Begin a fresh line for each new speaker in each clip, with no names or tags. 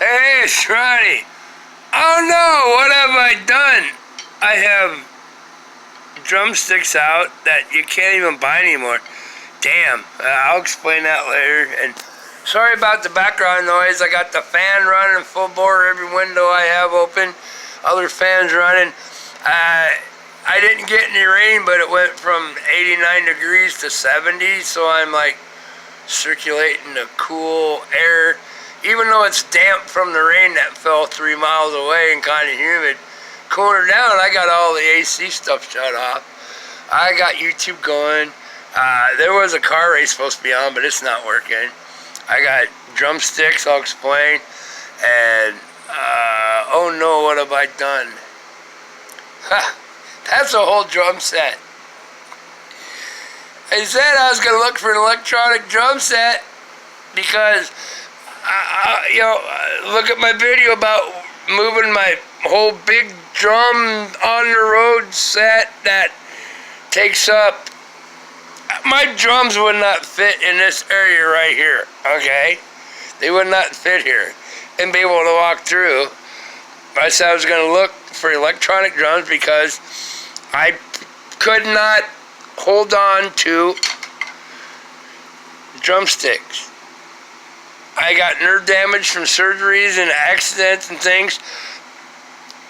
Hey, it's Ronnie. Oh no, what have I done? I have drumsticks out that you can't even buy anymore. Damn, I'll explain that later. And sorry about the background noise. I got the fan running full bore, every window I have open, other fans running. I didn't get any rain, but it went from 89 degrees to 70, so I'm like circulating the cool air. Even though it's damp from the rain that fell 3 miles away and kind of humid, cooling her down, I got all the AC stuff shut off. I got YouTube going. There was a car race supposed to be on, but it's not working. I got drumsticks, I'll explain. And, oh no, what have I done? Ha, that's a whole drum set. I said I was going to look for an electronic drum set because look at my video about moving my whole big drum on the road set that takes up. My drums would not fit in this area right here, okay? They would not fit here and be able to walk through. I said I was going to look for electronic drums because I could not hold on to drumsticks. I got nerve damage from surgeries and accidents and things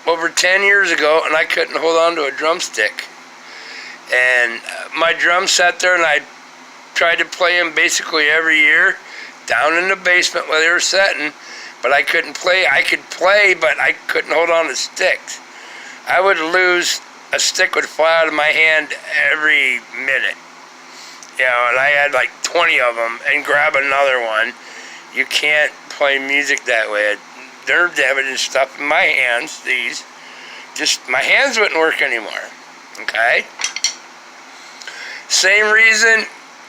over 10 years ago, and I couldn't hold on to a drumstick. And my drums sat there, and I tried to play them basically every year down in the basement where they were sitting, but I couldn't play. I could play, but I couldn't hold on to sticks. I would lose, a stick would fly out of my hand every minute. And I had like 20 of them, and grab another one. You can't play music that way. Nerve damage and stuff in my hands, my hands wouldn't work anymore, okay? Same reason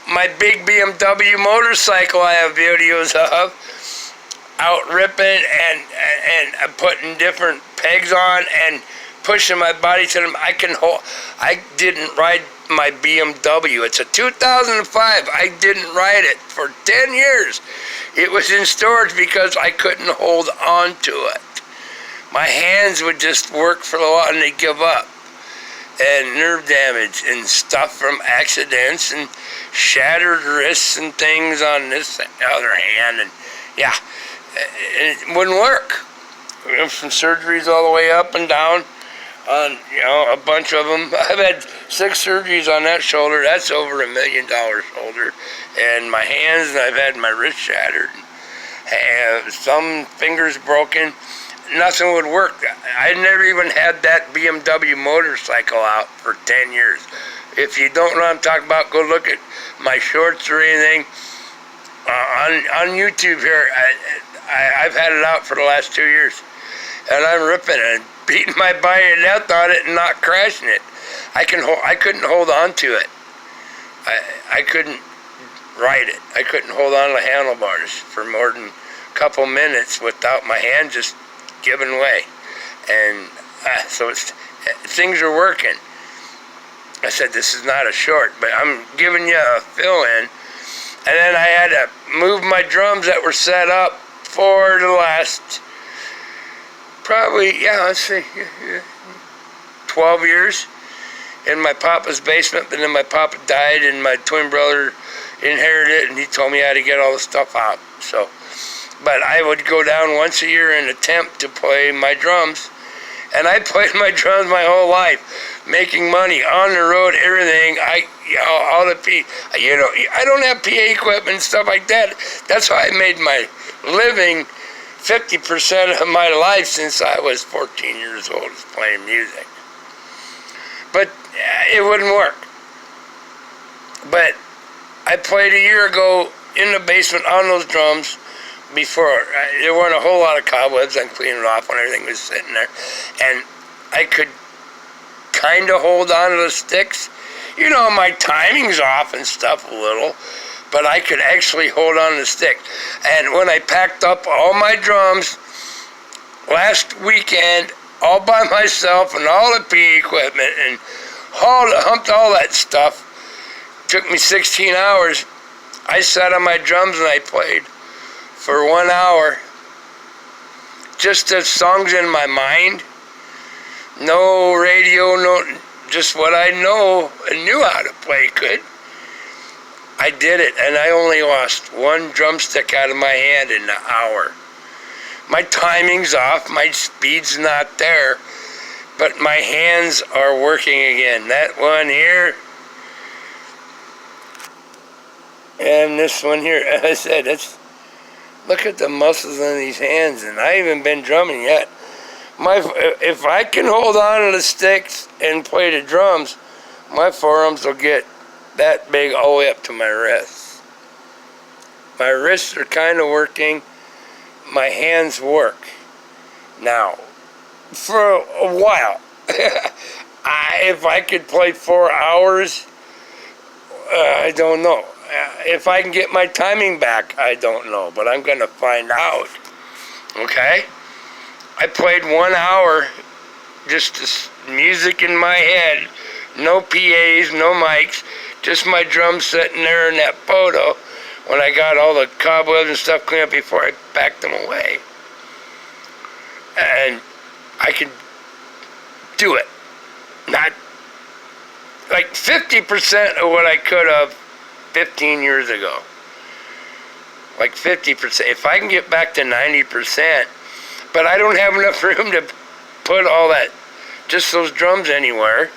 my big BMW motorcycle I have videos of, out ripping and putting different pegs on and pushing my body to them. I didn't ride my BMW. It's a 2005. I didn't ride it for 10 years. It was in storage because I couldn't hold on to it. My hands would just work for a while and they'd give up. And nerve damage and stuff from accidents and shattered wrists and things on this other hand. And yeah, it wouldn't work. From surgeries all the way up and down on, a bunch of them. I've had 6 surgeries on that shoulder. That's over $1 million shoulder. And my hands, and I've had my wrist shattered. And some fingers broken. Nothing would work. I never even had that BMW motorcycle out for 10 years. If you don't know what I'm talking about, go look at my shorts or anything. On YouTube here, I've had it out for the last 2 years. And I'm ripping it and beating my body to death on it and not crashing it. I couldn't hold on to it. I couldn't ride it. I couldn't hold on to the handlebars for more than a couple minutes without my hand just giving way. And so things are working. I said, this is not a short, but I'm giving you a fill-in. And then I had to move my drums that were set up for the last, probably, 12 years in my papa's basement. But then my papa died and my twin brother inherited it, and he told me how to get all the stuff out. So, but I would go down once a year and attempt to play my drums. And I played my drums my whole life, making money on the road, everything. I don't have PA equipment and stuff like that. That's how I made my living 50% of my life since I was 14 years old, is playing music. But it wouldn't work. But I played a year ago in the basement on those drums. Before, there weren't a whole lot of cobwebs. I'm cleaning it off when everything was sitting there. And I could kind of hold on to the sticks. My timing's off and stuff a little, but I could actually hold on to the stick. And when I packed up all my drums last weekend, all by myself and all the PE equipment and humped all that stuff, took me 16 hours. I sat on my drums and I played for 1 hour just the songs in my mind. No radio, no, just what I know and knew how to play good. I did it, and I only lost one drumstick out of my hand in an hour. My timing's off, my speed's not there, but my hands are working again. That one here, and this one here, as I said, look at the muscles in these hands, and I haven't been drumming yet. If I can hold on to the sticks and play the drums, my forearms will get that big all the way up to my wrists. My wrists are kind of working. My hands work. Now, for a while, if I could play 4 hours, I don't know. If I can get my timing back, I don't know, but I'm going to find out. Okay? I played 1 hour, just music in my head, no PAs, no mics, just my drums sitting there in that photo when I got all the cobwebs and stuff cleaned up before I packed them away. And I could do it. Not like 50% of what I could have 15 years ago. Like 50%. If I can get back to 90%, but I don't have enough room to put all that, just those drums anywhere.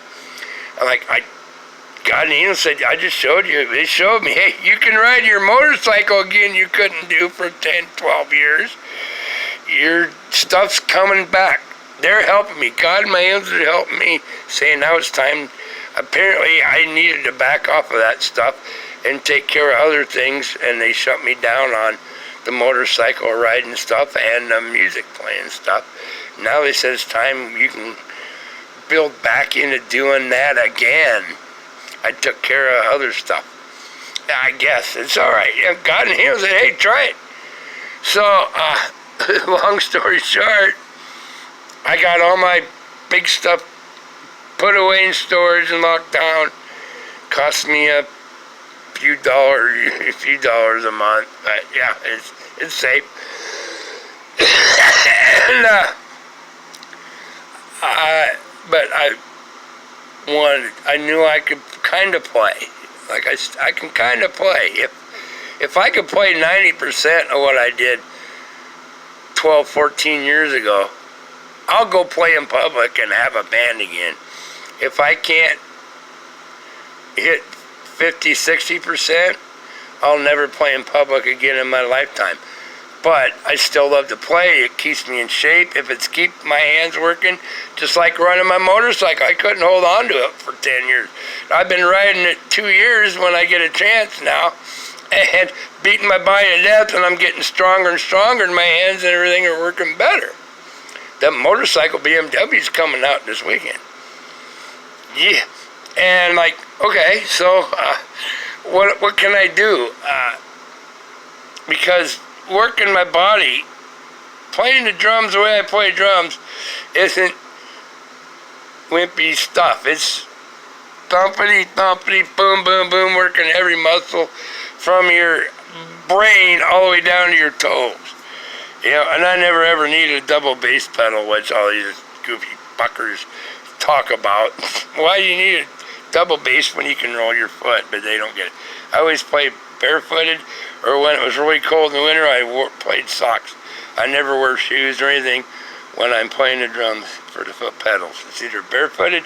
God and Angel said, I just showed you. They showed me, hey, you can ride your motorcycle again you couldn't do for 10, 12 years. Your stuff's coming back. They're helping me. God and my angels are helping me, saying now it's time. Apparently, I needed to back off of that stuff and take care of other things, and they shut me down on the motorcycle riding stuff and the music playing stuff. Now they said it's time you can build back into doing that again. I took care of other stuff. I guess it's all right. God and Him said, hey, try it. So, long story short, I got all my big stuff put away in storage and locked down. Cost me a few dollars a month, but yeah, it's safe. And I knew I could kind of play. Like I can kind of play. If I could play 90% of what I did 12, 14 years ago, I'll go play in public and have a band again. If I can't hit 50, 60%, I'll never play in public again in my lifetime. But I still love to play. It keeps me in shape. If it's keep my hands working, just like running my motorcycle, I couldn't hold on to it for 10 years. I've been riding it 2 years when I get a chance now, and beating my body to death, and I'm getting stronger and stronger, and my hands and everything are working better. That motorcycle BMW's coming out this weekend. Yeah. And like, okay, so what can I do? Because working my body, playing the drums the way I play drums isn't wimpy stuff. It's thumpity, thumpity, boom, boom, boom, working every muscle from your brain all the way down to your toes. You know, and I never ever needed a double bass pedal, which all these goofy fuckers talk about. Why do you need a double bass when you can roll your foot? But they don't get it. I always played barefooted, or when it was really cold in the winter, I played socks. I never wear shoes or anything when I'm playing the drums for the foot pedals. It's either barefooted,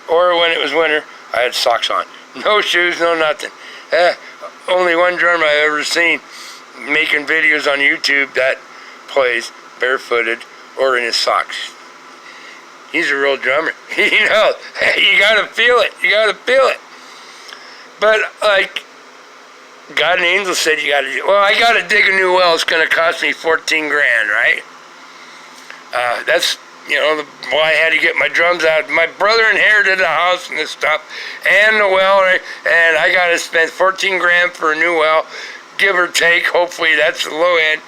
or when it was winter, I had socks on. No shoes, no nothing. Only one drummer I've ever seen making videos on YouTube that plays barefooted or in his socks. He's a real drummer. You know, you gotta feel it. You gotta feel it. But like, God and Angel said you gotta do, well, I gotta dig a new well. It's gonna cost me 14 grand, right? That's, you know, why I had to get my drums out. My brother inherited the house and this stuff, and the well, and I gotta spend 14 grand for a new well, give or take. Hopefully that's the low end.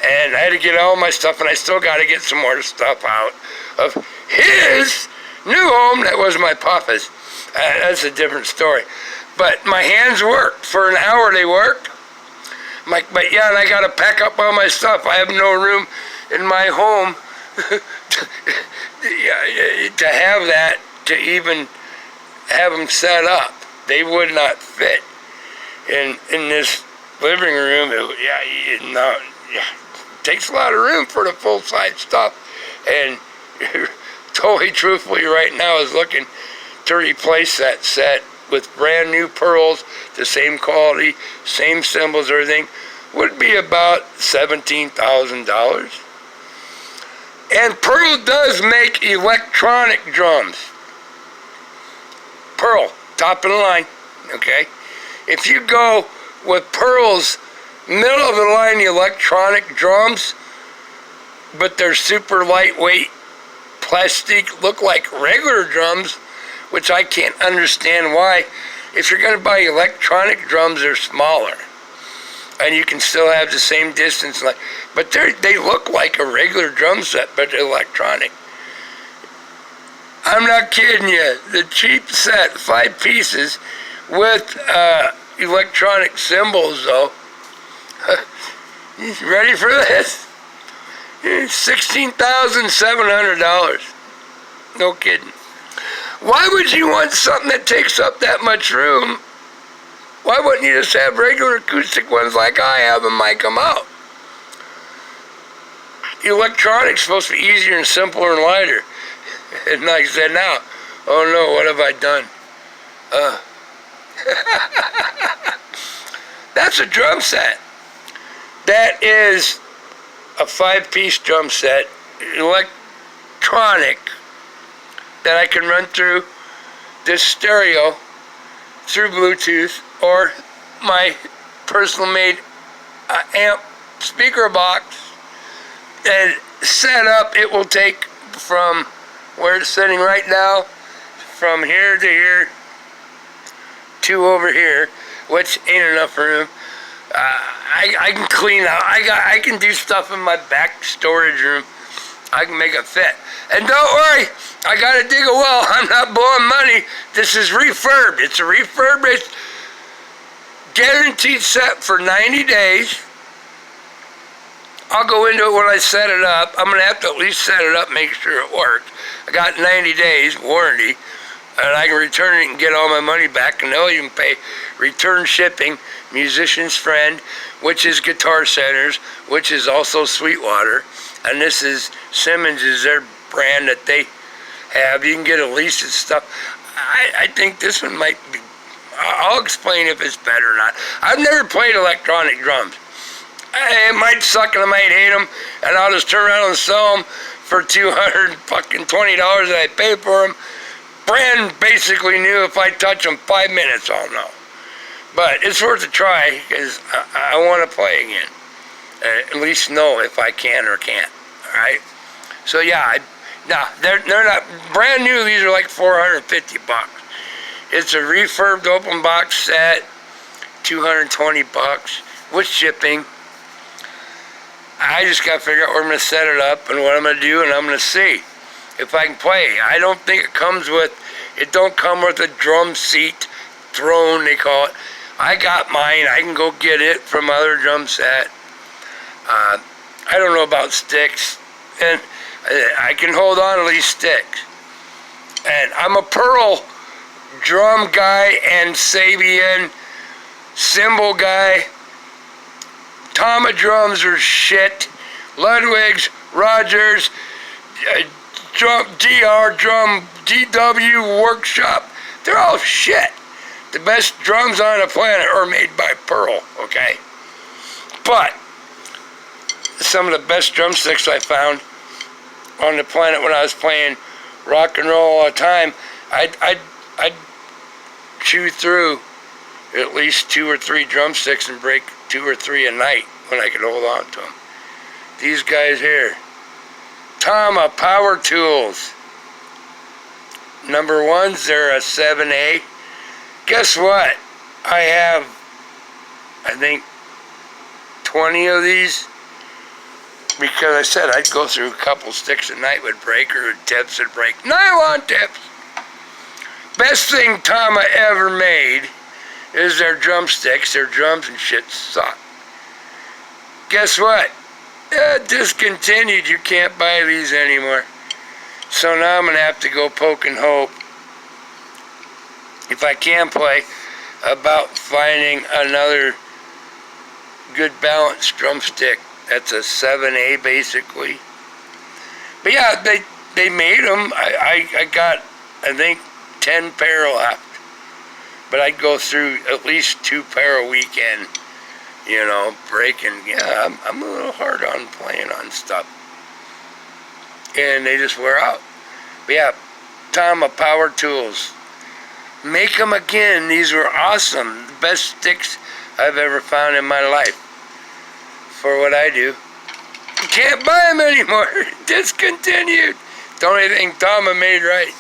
And I had to get all my stuff, and I still gotta get some more stuff out of his new home that was my papa's. That's a different story. But my hands worked. For an hour they worked. But yeah, and I got to pack up all my stuff. I have no room in my home to have that, to even have them set up, they would not fit in this living room. It takes a lot of room for the full-size stuff, and totally truthfully right now is looking to replace that set with brand new pearls, the same quality, same symbols, everything, would be about $17,000. And Pearl does make electronic drums. Pearl, top of the line, okay? If you go with Pearl's middle of the line electronic drums, but they're super lightweight, plastic, look like regular drums, which I can't understand why. If you're going to buy electronic drums, they're smaller. And you can still have the same distance, but they look like a regular drum set, but electronic. I'm not kidding you. The cheap set, 5 pieces, with electronic cymbals, though. You ready for this? $16,700. No kidding. Why would you want something that takes up that much room? Why wouldn't you just have regular acoustic ones like I have and mic them out? Electronic's supposed to be easier and simpler and lighter. And like I said now, oh no, what have I done? That's a drum set. That is a 5-piece drum set, electronic, that I can run through this stereo, through Bluetooth, or my personal made amp speaker box, and set up. It will take from where it's sitting right now, from here to here, to over here, which ain't enough room. I can clean out. I can do stuff in my back storage room. I can make it fit. And don't worry, I gotta dig a well. I'm not blowing money. This is refurbed. It's a refurbished, guaranteed set for 90 days. I'll go into it when I set it up. I'm gonna have to at least set it up, make sure it works. I got 90 days warranty, and I can return it and get all my money back, and they'll even pay return shipping. Musician's Friend, which is Guitar Center's, which is also Sweetwater, and this is Simmons is their brand that they have. You can get a lease and stuff. I think this one might be, I'll explain if it's better or not. I've never played electronic drums. It might suck and I might hate them, and I'll just turn around and sell them for $220 that I paid for them. Brand basically new. If I touch them 5 minutes, I'll know. But it's worth a try, because I want to play again. At least know if I can or can't. Alright? So yeah, they're not brand new. These are like $450. It's a refurbed open box set, $220 with shipping. I just got to figure out where I'm going to set it up and what I'm going to do, and I'm going to see if I can play. I don't think it don't come with a drum seat, throne they call it. I got mine. I can go get it from other drum set. I don't know about sticks, and I can hold on to these sticks. And I'm a Pearl drum guy and Sabian cymbal guy. Tama drums are shit. Ludwig's, Rogers, drum DW Workshop, they're all shit. The best drums on the planet are made by Pearl, okay? But some of the best drumsticks I found on the planet when I was playing rock and roll all the time, I'd chew through at least 2 or 3 drumsticks and break 2 or 3 a night when I could hold on to them. These guys here, Tama Power Tools. Number 1s, they're a 7A. Guess what? I have, I think, 20 of these, because I said I'd go through a couple sticks a night would break, or tips would break. Nylon tips. Best thing Tama ever made is their drumsticks. Their drums and shit suck. Guess what? discontinued. You can't buy these anymore. So now I'm going to have to go poke and hope, if I can play, about finding another good balanced drumstick. That's a 7A basically. But yeah, they made them. I got, I think, 10 pair left. But I'd go through at least 2 pair a weekend, you know, breaking. Yeah, I'm a little hard on playing on stuff. And they just wear out. But yeah, Tom of Power Tools. Make them again. These were awesome. The best sticks I've ever found in my life for what I do. Can't buy them anymore. Discontinued. The only thing Tom made right.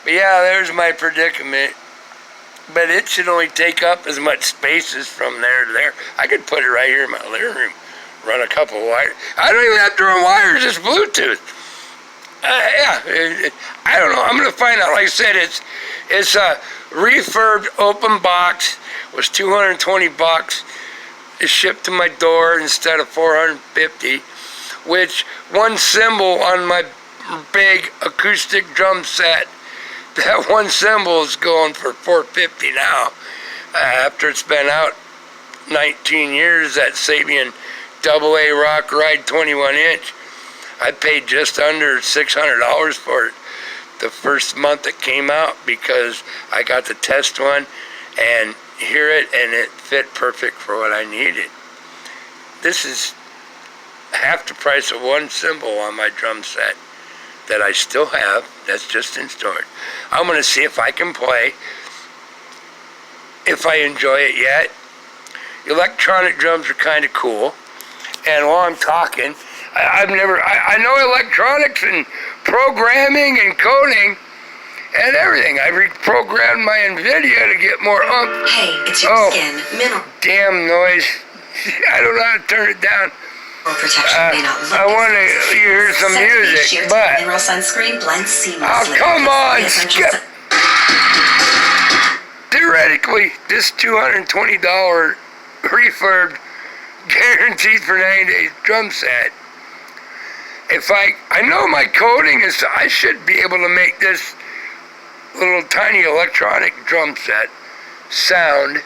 But yeah, there's my predicament. But it should only take up as much space as from there to there. I could put it right here in my living room. Run a couple wires. I don't even have to run wires. It's Bluetooth. Yeah, I don't know. I'm gonna find out. Like I said, it's a refurbed open box. It was $220. It shipped to my door instead of $450. Which one cymbal on my big acoustic drum set, that one cymbal is going for $450 now. After it's been out 19 years, that Sabian AA Rock Ride 21-inch. I paid just under $600 for it the first month it came out because I got to test one and hear it, and it fit perfect for what I needed. This is half the price of one cymbal on my drum set that I still have. That's just in storage. I'm going to see if I can play, if I enjoy it yet. Electronic drums are kind of cool. And while I'm talking, I know electronics and programming and coding and everything. I reprogrammed my NVIDIA to get more oomph.
Hey, it's your skin. Mineral.
Damn noise. I don't know how to turn it down.
Protection may not look
I want to hear some music, but...
Mineral sunscreen blends seamlessly.
Oh, come on, Skip. Theoretically, this $220 refurbed, guaranteed for 90 days drum set, if I know my coding is, I should be able to make this little tiny electronic drum set sound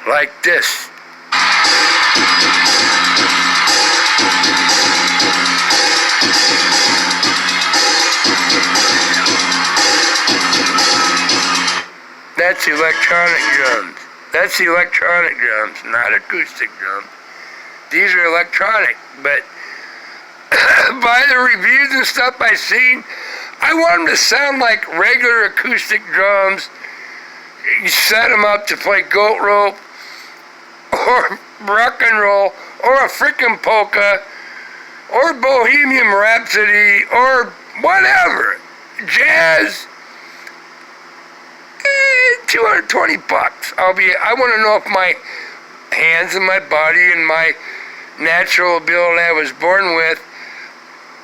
like this. That's electronic drums. That's electronic drums, not acoustic drums. These are electronic, but by the reviews and stuff I've seen, I want them to sound like regular acoustic drums. You set them up to play goat rope, or rock and roll, or a frickin' polka, or Bohemian Rhapsody, or whatever. Jazz. $220. I want to know if my hands and my body and my natural ability I was born with,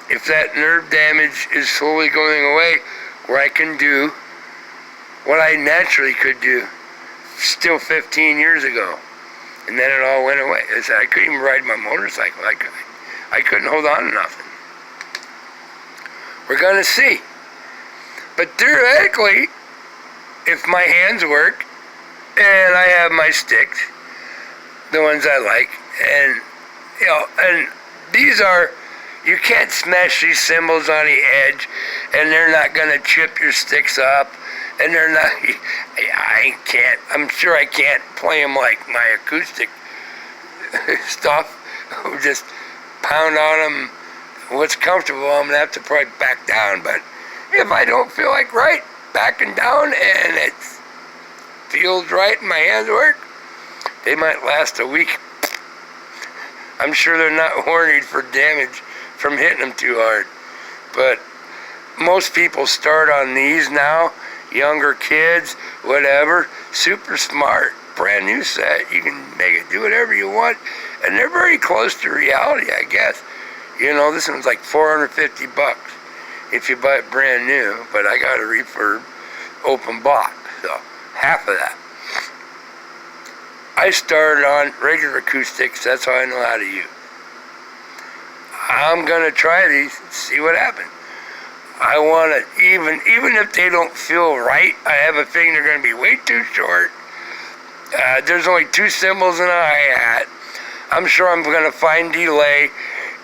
if that nerve damage is slowly going away, where I can do what I naturally could do still 15 years ago. And then it all went away. I couldn't even ride my motorcycle. I couldn't hold on to nothing. We're going to see. But theoretically, if my hands work, and I have my sticks, the ones I like, and and these are, you can't smash these cymbals on the edge, and they're not gonna chip your sticks up, and they're not. I'm sure I can't play them like my acoustic stuff. Just pound on them. What's comfortable, I'm gonna have to probably back down. But if I don't feel like backing down, and it feels right and my hands work, they might last a week. I'm sure they're not warranted for damage from hitting them too hard. But most people start on these now, younger kids, whatever, super smart, brand new set. You can make it do whatever you want, and they're very close to reality, I guess. You know, this one's like $450 if you buy it brand new, but I got a refurb open box, so half of that. I started on regular acoustics. That's all I know how to use. I'm gonna try these, see what happens. I want to, even if they don't feel right, I have a feeling they're gonna be way too short. There's only 2 cymbals and a hi-hat. I'm sure I'm gonna find delay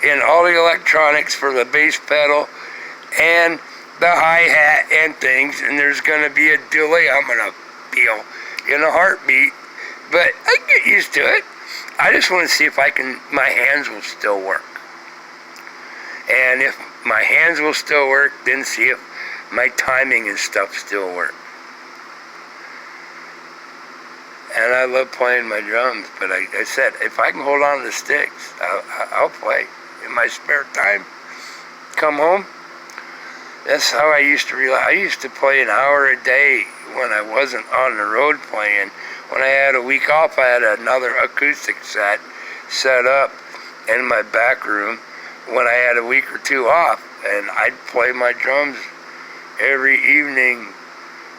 in all the electronics for the bass pedal and the hi-hat and things, and there's gonna be a delay I'm gonna feel in a heartbeat, but I can get used to it. I just want to see if my hands will still work. And if my hands will still work, then see if my timing and stuff still work. And I love playing my drums, but I said, if I can hold on to the sticks, I'll play in my spare time. Come home. That's how I used to realize. I used to play an hour a day when I wasn't on the road playing. When I had a week off, I had another acoustic set up in my back room when I had a week or 2 off, and I'd play my drums every evening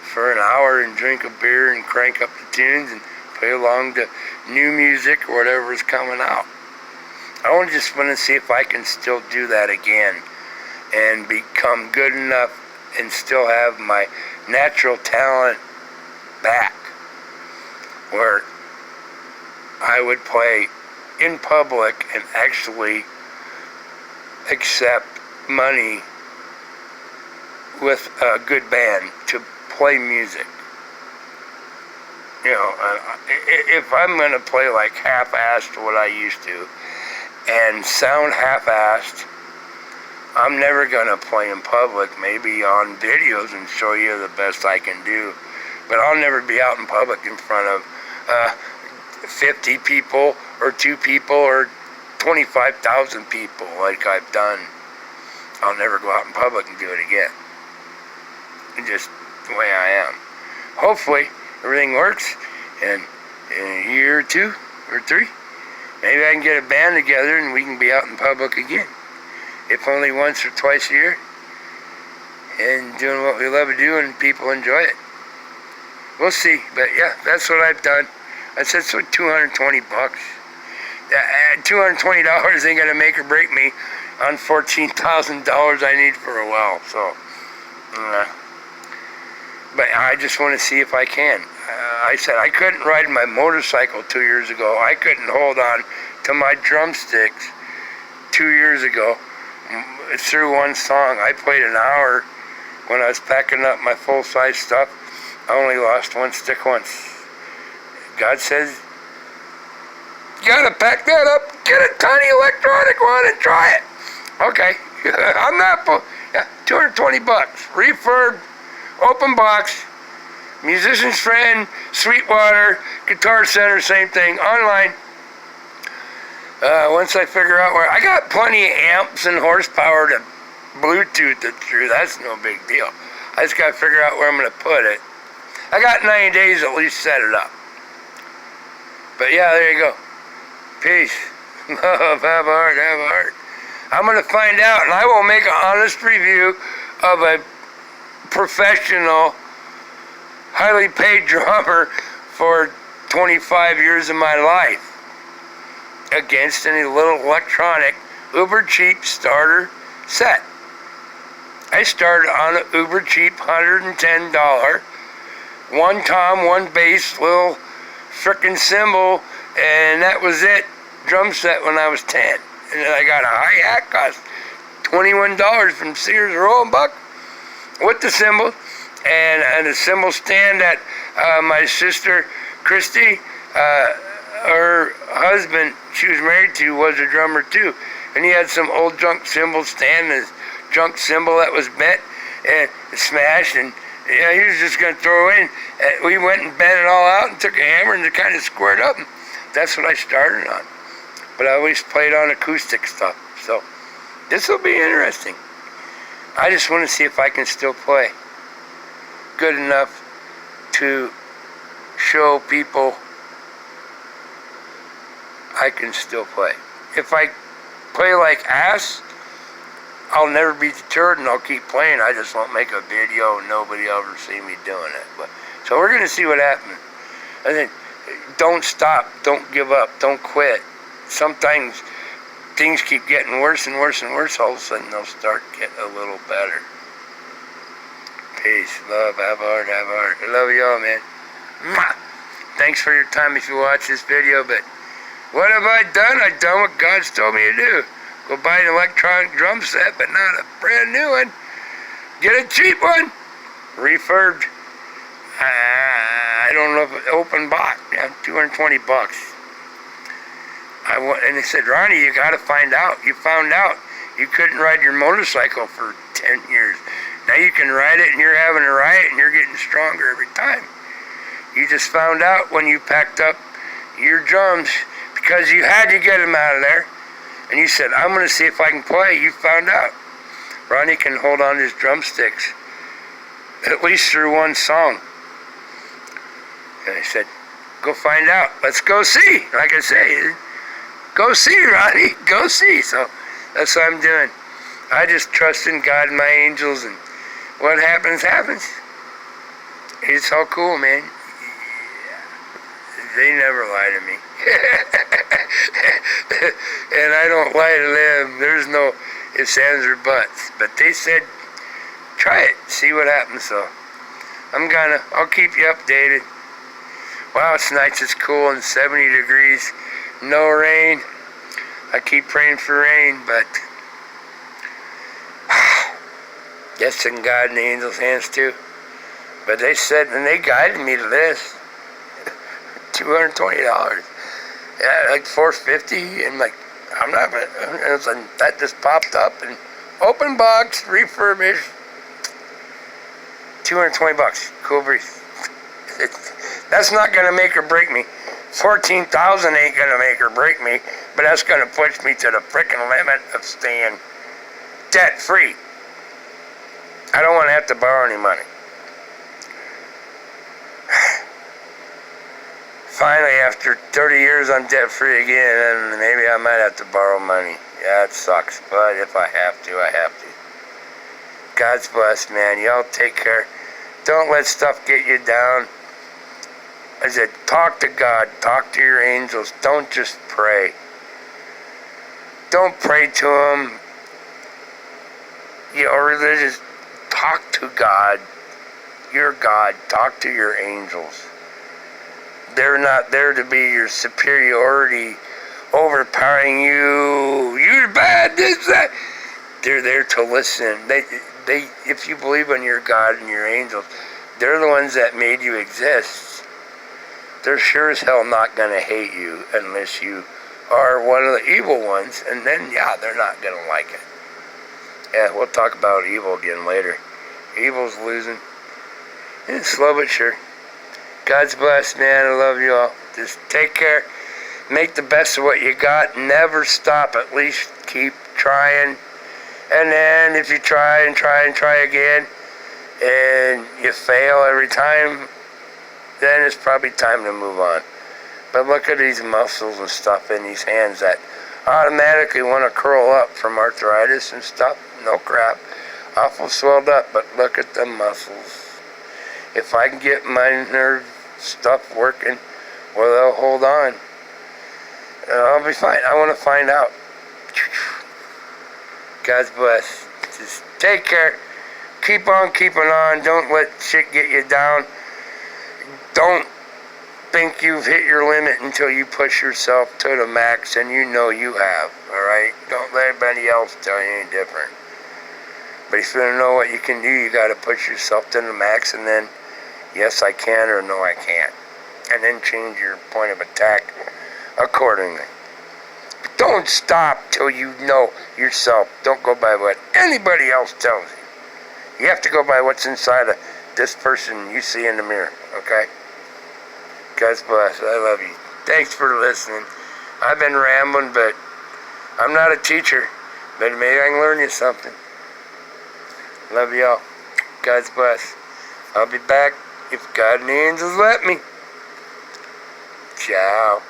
for an hour and drink a beer and crank up the tunes and play along to new music or whatever's coming out. I just want to see if I can still do that again and become good enough and still have my natural talent back, where I would play in public and actually accept money with a good band to play music. You know, if I'm going to play like half-assed what I used to and sound half-assed, I'm never going to play in public, maybe on videos and show you the best I can do. But I'll never be out in public in front of 50 people or 2 people or 25,000 people like I've done. I'll never go out in public and do it again. It's just the way I am. Hopefully everything works, and in a year or 2 or 3, maybe I can get a band together and we can be out in public again. If only once or twice a year, and doing what we love to do and people enjoy it. We'll see, but yeah, that's what I've done. I said, so $220. $220 ain't gonna make or break me on $14,000 I need for a well. So, but I just want to see if I can. I said I couldn't ride my motorcycle 2 years ago. I couldn't hold on to my drumsticks 2 years ago through one song. I played an hour when I was packing up my full-size stuff. I only lost 1 stick once. God says, you gotta pack that up, get a tiny electronic one and try it. Okay, I'm not, yeah, $220. Refurb, open box, Musician's Friend, Sweetwater, Guitar Center, same thing, online. Once I figure out where, I got plenty of amps and horsepower to Bluetooth it through, that's no big deal. I just gotta figure out where I'm gonna put it. I got 90 days at least set it up. But yeah, there you go. Peace. Love, have a heart, have a heart. I'm going to find out, and I will make an honest review of a professional, highly paid drummer for 25 years of my life against any little electronic, uber cheap starter set. I started on an uber cheap $110, 1 tom, 1 bass, little frickin' cymbal, and that was it, drum set when I was 10. And then I got a hi-hat, cost $21 from Sears Roebuck with the cymbal, and a cymbal stand that my sister Christy, her husband she was married to, was a drummer too, and he had some old junk cymbal stand, and junk cymbal that was bent and smashed, and yeah, he was just going to throw in. We went and bent it all out and took a hammer and it kind of squared up. And that's what I started on. But I always played on acoustic stuff. So this will be interesting. I just want to see if I can still play good enough to show people I can still play. If I play like ass, I'll never be deterred and I'll keep playing. I just won't make a video and nobody will ever see me doing it. But so we're going to see what happens. I think don't stop, don't give up, don't quit. Sometimes things keep getting worse and worse and worse, all of a sudden they'll start getting a little better. Peace, love, have heart, have heart. I love y'all, man. Mwah! Thanks for your time if you watch this video, but what have I done? I've done what God's told me to do. Go buy an electronic drum set, but not a brand new one. Get a cheap one. Refurbed. I don't know if it's open box. Yeah, $220. And they said, Ronnie, you got to find out. You found out you couldn't ride your motorcycle for 10 years. Now you can ride it, and you're having a ride, and you're getting stronger every time. You just found out when you packed up your drums because you had to get them out of there. And you said, I'm going to see if I can play. You found out. Ronnie can hold on to his drumsticks at least through one song. And I said, go find out. Let's go see. Like I say, go see, Ronnie. Go see. So that's what I'm doing. I just trust in God and my angels, and what happens, happens. It's all cool, man. They never lie to me. And I don't lie to them. There's no ifs, ands, or buts. But they said, try it. See what happens. So I'll keep you updated. Wow, it's nice. It's cool and 70 degrees. No rain. I keep praying for rain, but that's in God and the angels' hands too. But they said, and they guided me to this. $220. Yeah, like $450, and like I'm not. And that just popped up and open box, refurbished. $220. Cool breeze. That's not gonna make or break me. 14,000 ain't gonna make or break me, but that's gonna push me to the frickin' limit of staying debt free. I don't want to have to borrow any money. Finally, after 30 years, I'm debt-free again, and maybe I might have to borrow money. Yeah, it sucks, but if I have to, I have to. God's blessed, man. Y'all take care. Don't let stuff get you down. I said, talk to God. Talk to your angels. Don't just pray. Don't pray to them. You know, religious. Talk to God. Your God. Talk to your angels. They're not there to be your superiority, overpowering you. You're bad, this, that. They're there to listen. They, if you believe in your God and your angels, they're the ones that made you exist. They're sure as hell not going to hate you unless you are one of the evil ones. And then, yeah, they're not going to like it. Yeah, we'll talk about evil again later. Evil's losing. It's slow but sure. God's blessed, man. I love you all. Just take care. Make the best of what you got. Never stop. At least keep trying. And then if you try and try and try again, and you fail every time, then it's probably time to move on. But look at these muscles and stuff in these hands that automatically want to curl up from arthritis and stuff. No crap. Awful swelled up, but look at the muscles. If I can get my nerve stuff working, well, they'll hold on. I'll be fine. I want to find out. God's bless. Just take care. Keep on keeping on. Don't let shit get you down. Don't think you've hit your limit until you push yourself to the max, and you know you have. Alright? Don't let anybody else tell you any different. But if you want to know what you can do, you got to push yourself to the max, and then yes, I can, or no, I can't. And then change your point of attack accordingly. But don't stop till you know yourself. Don't go by what anybody else tells you. You have to go by what's inside of this person you see in the mirror, okay? God's bless. I love you. Thanks for listening. I've been rambling, but I'm not a teacher. But maybe I can learn you something. Love y'all. God's bless. I'll be back if God and the angels let me. Ciao.